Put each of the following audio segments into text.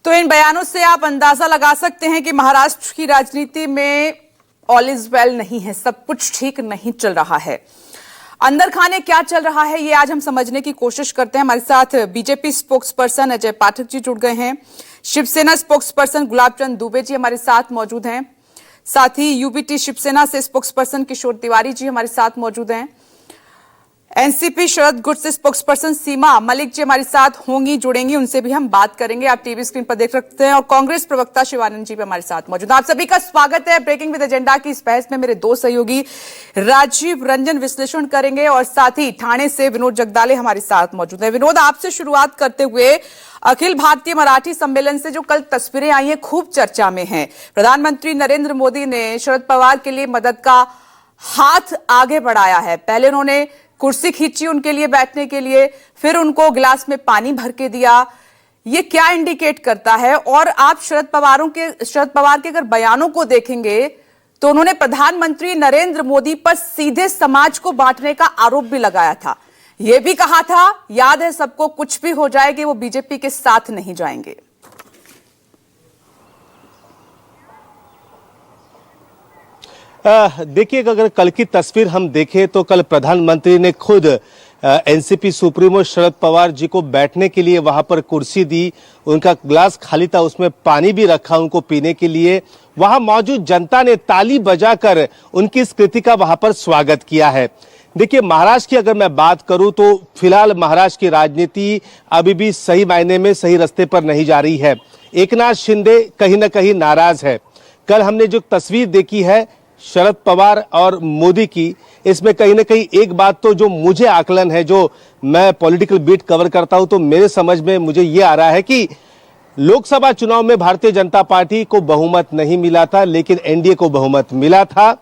तो इन बयानों से आप अंदाजा लगा सकते हैं कि महाराष्ट्र की राजनीति में ऑल इज वेल नहीं है, सब कुछ ठीक नहीं चल रहा है। अंदर खाने क्या चल रहा है ये आज हम समझने की कोशिश करते हैं। हमारे साथ BJP spokes person Ajay Pathak ji जुड़ गए हैं, शिवसेना स्पोक्स पर्सन गुलाब चंद दुबे जी हमारे साथ मौजूद हैं, साथ ही यूबीटी शिवसेना से स्पोक्स पर्सन किशोर तिवारी जी हमारे साथ मौजूद हैं, एनसीपी शरद गुट से स्पोक्स पर्सन सीमा मलिक जी हमारे साथ होंगी, जुड़ेंगी, उनसे भी हम बात करेंगे। आप टीवी स्क्रीन पर देख सकते हैं। और कांग्रेस प्रवक्ता शिवानंद जी भी हमारे साथ मौजूद हैं। आप सभी का स्वागत है। ब्रेकिंग विद एजेंडा की इस बहस में मेरे दो सहयोगी राजीव रंजन विश्लेषण करेंगे और साथ ही ठाणे से विनोद जगदाले हमारे साथ मौजूद है। विनोद, आपसे शुरुआत करते हुए अखिल भारतीय मराठी सम्मेलन से जो कल तस्वीरें आई हैं खूब चर्चा में हैं। प्रधानमंत्री नरेंद्र मोदी ने शरद पवार के लिए मदद का हाथ आगे बढ़ाया है। पहले उन्होंने कुर्सी खींची उनके लिए बैठने के लिए, फिर उनको गिलास में पानी भर के दिया। ये क्या इंडिकेट करता है? और आप शरद पवार के अगर बयानों को देखेंगे तो उन्होंने प्रधानमंत्री नरेंद्र मोदी पर सीधे समाज को बांटने का आरोप भी लगाया था। यह भी कहा था, याद है सबको, कुछ भी हो जाएगी वो बीजेपी के साथ नहीं जाएंगे। देखिए, अगर कल की तस्वीर हम देखें तो कल प्रधानमंत्री ने खुद एनसीपी सुप्रीमो शरद पवार जी को बैठने के लिए वहां पर कुर्सी दी, उनका ग्लास खाली था, उसमें पानी भी रखा उनको पीने के लिए। वहां मौजूद जनता ने ताली बजाकर उनकी इस कृति का वहां पर स्वागत किया है। देखिए, महाराष्ट्र की अगर मैं बात करूं तो फिलहाल महाराष्ट्र की राजनीति अभी भी सही मायने में सही रास्ते पर नहीं जा रही है। एकनाथ शिंदे कहीं ना कहीं नाराज है। कल हमने जो तस्वीर देखी है शरद पवार और मोदी की, इसमें कहीं ना कहीं एक बात तो जो मुझे आकलन है, जो मैं पॉलिटिकल बीट कवर करता हूं, तो मेरे समझ में मुझे ये आ रहा है कि लोकसभा चुनाव में भारतीय जनता पार्टी को बहुमत नहीं मिला था, लेकिन एनडीए को बहुमत मिला था।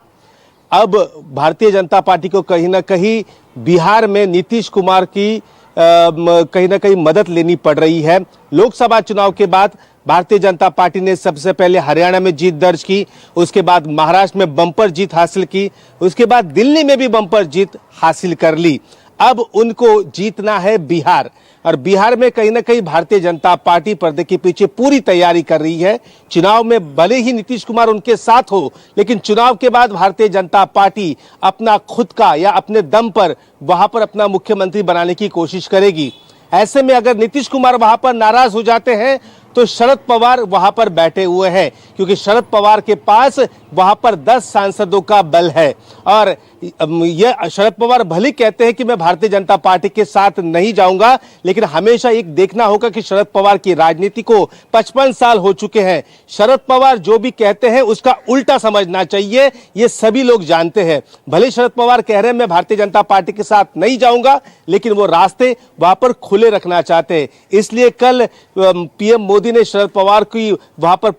अब भारतीय जनता पार्टी को कहीं ना कहीं बिहार में नीतीश कुमार की कहीं ना कहीं मदद लेनी पड़ रही है। लोकसभा चुनाव के बाद भारतीय जनता पार्टी ने सबसे पहले हरियाणा में जीत दर्ज की, उसके बाद महाराष्ट्र में बम्पर जीत हासिल की, उसके बाद दिल्ली में भी बम्पर जीत हासिल कर ली। अब उनको जीतना है बिहार, और बिहार में कहीं ना कहीं भारतीय जनता पार्टी पर्दे के पीछे पूरी तैयारी कर रही है। चुनाव में भले ही नीतीश कुमार उनके साथ हो, लेकिन चुनाव के बाद भारतीय जनता पार्टी अपना खुद का या अपने दम पर वहां पर अपना मुख्यमंत्री बनाने की कोशिश करेगी। ऐसे में अगर नीतीश कुमार वहां पर नाराज हो जाते हैं तो शरद पवार वहां पर बैठे हुए हैं, क्योंकि शरद पवार के पास वहां पर 10 सांसदों का बल है। और यह शरद पवार भले कहते हैं कि मैं भारतीय जनता पार्टी के साथ नहीं जाऊंगा, लेकिन हमेशा एक देखना होगा कि शरद पवार की राजनीति को 55 साल हो चुके हैं। शरद पवार जो भी कहते हैं उसका उल्टा समझना चाहिए, ये सभी लोग जानते हैं। भले शरद पवार कह रहे हैं मैं भारतीय जनता पार्टी के साथ नहीं जाऊंगा, लेकिन वो रास्ते वहां पर खुले रखना चाहते हैं। इसलिए कल पीएम मोदी ने शरद पवार की वहां पर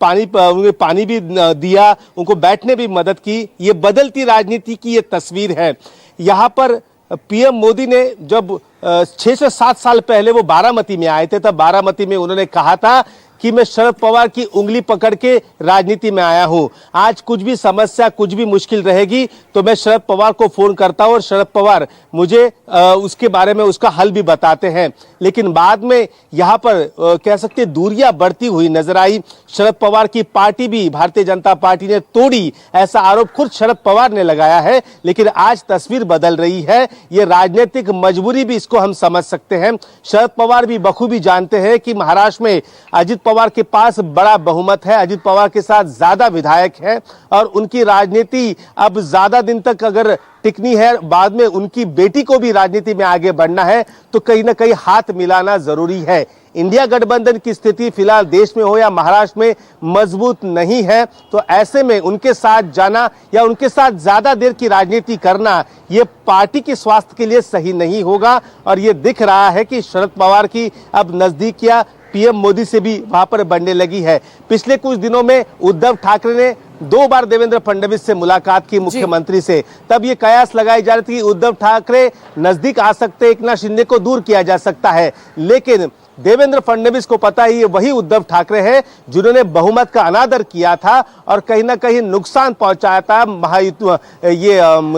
पानी भी दिया, उनको बैठने भी मदद की। ये बदलती राजनीति की ये तस्वीर है। यहाँ पर पीएम मोदी ने जब 6 से 7 साल पहले वो बारामती में आए थे, तब बारामती में उन्होंने कहा था कि मैं शरद पवार की उंगली पकड़ के राजनीति में आया हूं। आज कुछ भी समस्या, कुछ भी मुश्किल रहेगी तो मैं शरद पवार को फोन करता हूं और शरद पवार मुझे उसके बारे में उसका हल भी बताते हैं। लेकिन बाद में यहां पर कह सकते दूरियां बढ़ती हुई नजर आई। शरद पवार की पार्टी भी भारतीय जनता पार्टी ने तोड़ी, ऐसा आरोप खुद शरद पवार ने लगाया है। लेकिन आज तस्वीर बदल रही है, ये राजनीतिक मजबूरी भी इसको हम समझ सकते हैं। शरद पवार भी बखूबी जानते हैं कि महाराष्ट्र में अजित पवार के पास बड़ा बहुमत है, अजित पवार के साथ ज्यादा विधायक है, और उनकी राजनीति अब ज्यादा दिन तक अगर टिकनी है, बाद में उनकी बेटी को भी राजनीति में आगे बढ़ना है, तो कहीं ना कहीं हाथ मिलाना जरूरी है। इंडिया गठबंधन की स्थिति फिलहाल देश में हो या महाराष्ट्र में मजबूत नहीं है, तो ऐसे में उनके साथ जाना या उनके साथ ज्यादा देर की राजनीति करना ये पार्टी के स्वास्थ्य के लिए सही नहीं होगा। और ये दिख रहा है कि शरद पवार की अब नजदीकियां पीएम मोदी से भी वहां पर बढ़ने लगी है। पिछले कुछ दिनों में उद्धव ठाकरे ने 2 बार देवेंद्र फडणवीस से मुलाकात की, मुख्यमंत्री से। तब ये कयास लगाई जा रही थी कि उद्धव ठाकरे नजदीक आ सकते, एकनाथ शिंदे को दूर किया जा सकता है। लेकिन देवेंद्र फडणवीस को पता ही है वही उद्धव ठाकरे हैं जिन्होंने बहुमत का अनादर किया था और कहीं ना कहीं नुकसान पहुंचाया था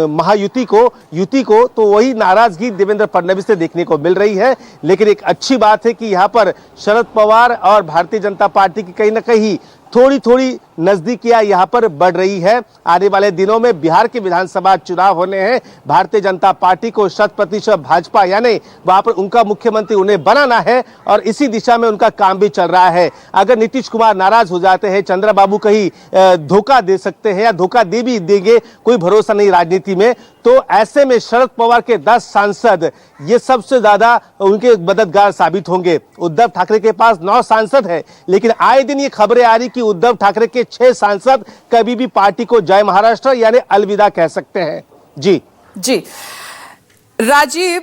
महायुति को, तो वही नाराजगी देवेंद्र फडणवीस से देखने को मिल रही है। लेकिन एक अच्छी बात है कि यहाँ पर शरद पवार और भारतीय जनता पार्टी की कहीं ना कहीं थोड़ी नजदीकियां यहां पर बढ़ रही है। आने वाले दिनों में बिहार के विधानसभा चुनाव होने हैं। भारतीय जनता पार्टी को 100% भाजपा यानी वहां पर उनका मुख्यमंत्री उन्हें बनाना है और इसी दिशा में उनका काम भी चल रहा है। अगर नीतीश कुमार नाराज हो जाते हैं, चंद्रबाबू कहीं धोखा दे सकते हैं या धोखा दे भी देंगे, कोई भरोसा नहीं राजनीति में, तो ऐसे में शरद पवार के 10 सांसद ये सबसे ज्यादा उनके मददगार साबित होंगे। उद्धव ठाकरे के पास 9 सांसद है, लेकिन आए दिन ये खबरें आ रही कि उद्धव ठाकरे के 6 सांसद कभी भी पार्टी को जय महाराष्ट्र यानी अलविदा कह सकते हैं। जी राजीव।